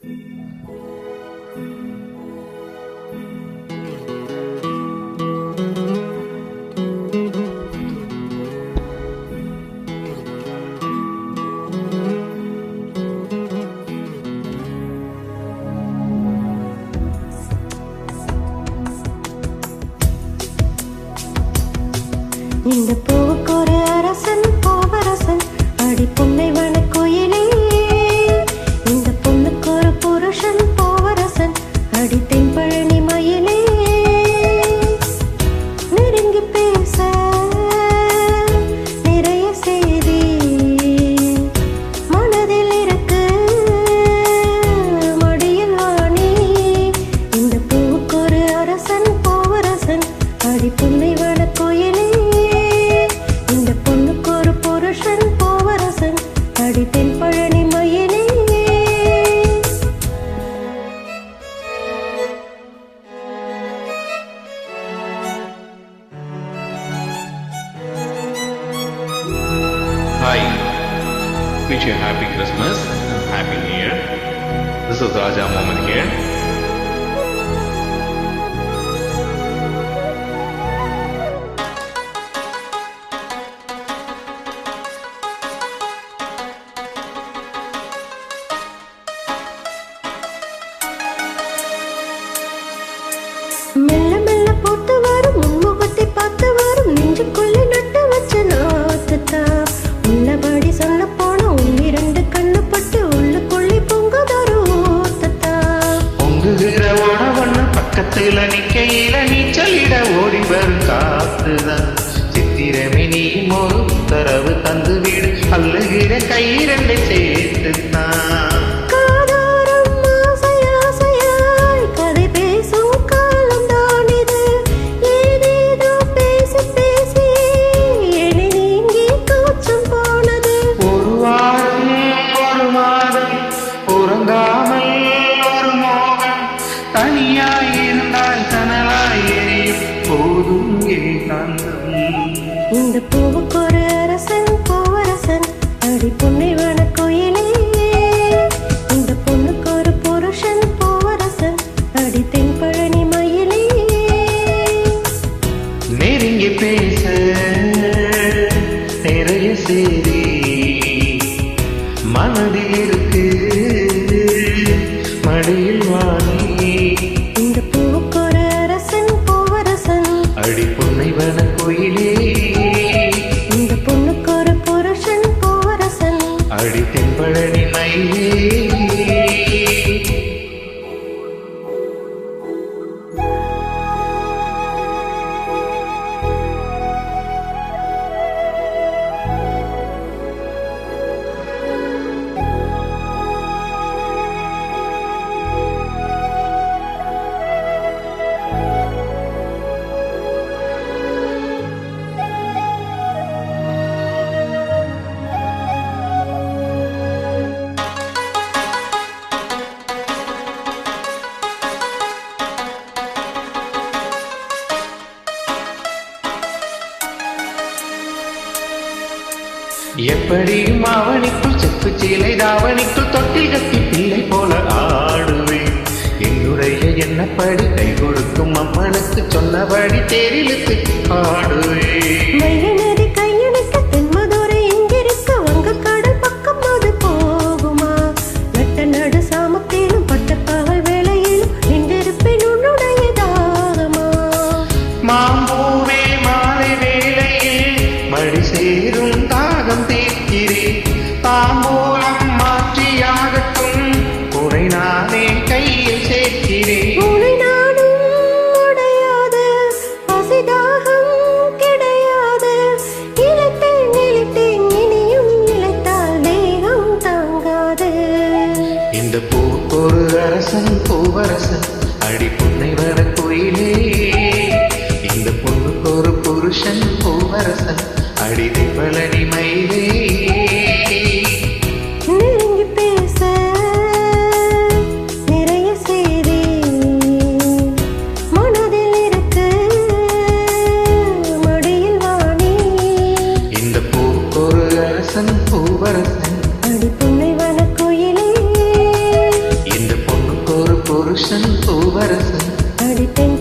இந்த பூவுக்கு ஒரு அரசன் பூவரசன் அடி பொன்னை வனக்குயிலே. இந்த பொண்ணுக்கு ஒரு புருஷன் பூவரசன் அடி தென்பழனி மயிலே. நெருங்கி பேச நிறைய செய்தி மனதில் இருக்கு மடியில் வாணி. இந்த பூவுக்கு ஒரு அரசன் பூவரசன் அடி பொன்னை வனக்குயிலே. தென்பழனி மயிலே. Hi, wish you a happy Christmas and happy New Year. This is Raja Mohammed here. மெல்ல மெல்ல போட்டு வரும் முன்முகத்தை பார்த்து வரும் நெஞ்சுக்குள்ளே நட்டு வச்ச நாத்துத்தான். உள்ளபடி சொல்ல போன இரண்டு கண்ணு பட்டு உள்ளுக்குள்ளே பொங்குதொரு ஊத்தத்தான். பொங்குகிற உணவண்ணு பக்கத்துல நிக்கையில நீச்சலிட ஓடி வரும் காத்துதான். சித்திரமே நீயும் ஒரு உத்தரவு தந்து வீடு அள்ளுகிற கையிரண்டை சேர்த்துத்தான். தனியாயிருந்தால் தனலாய் எரியும் போதும் ஏகாந்தம். இந்த பூவுக்கு ஒரு அரசன் பூவரசன் அடி பொன்னை வனக்குயிலே. இந்த பொண்ணுக்கு ஒரு புருஷன் பூவரசன் அடி தென்பழனி மயிலே. நெருங்கி பேச நிறைய செய்தி மனதில் இருக்கு மடியில் வாணி. இந்த பூவுக்கு ஒரு அரசன் பூவரசன் அடி பொன்னை வனக்குயிலே. இந்த பொண்ணுக்கு ஒரு புருஷன் பூவரசன் அடி தென்பழனி மயிலே. எப்படியும் அவனிக்குள் செப்பு சீலை தாவணிக்குள் தொட்டில் கட்டி பிள்ளை போல ஆடுவேன். என்னுடைய எண்ணப்படி கை கொடுக்கும் அம்மனுக்கு சொன்னபடி தேரிலுக்கு ஆடுவேன். நதி கையெடுக்க தென்மதுரை எங்கிருக்க வங்கக்கடல் பக்கம் அது போகுமா? நட்ட நடு சாமத்திலும் பட்ட பகல் வேளையிலும் நின்றிருப்பேன் உன்னுடைய தாகமா. மாம்பூவே மாலை வேளையில் மடி சேரும் தாகம் தீர்க்கிறேன். தாம்பூலம் மாற்றியாகட்டும் உரை நானே கையில் சேர்க்கிறேன். உன்னை நானும் உடையாது பசிதாகம் கிடையாது. இழைத்தேன் இழைத்தேன் இனியும் இழைத்தால் தேகம் தாங்காது. இந்த பூக்கொரு அரசன் பூவரசன் அடி பொன்னை வனக்குயிலே. இந்த பொண்ணுக்கு ஒரு புருஷன் பூவரசன் அடி தென்பழனி மயிலே. நெருங்கி பேச நிறைய செய்தி மனதில் இருக்கு மடியில் வாணி. இந்த பூக்கொரு அரசன் பூவரசன் அடி பொன்னை வனக்குயிலே. இந்த புருஷன் பூவரசன் அடி தென்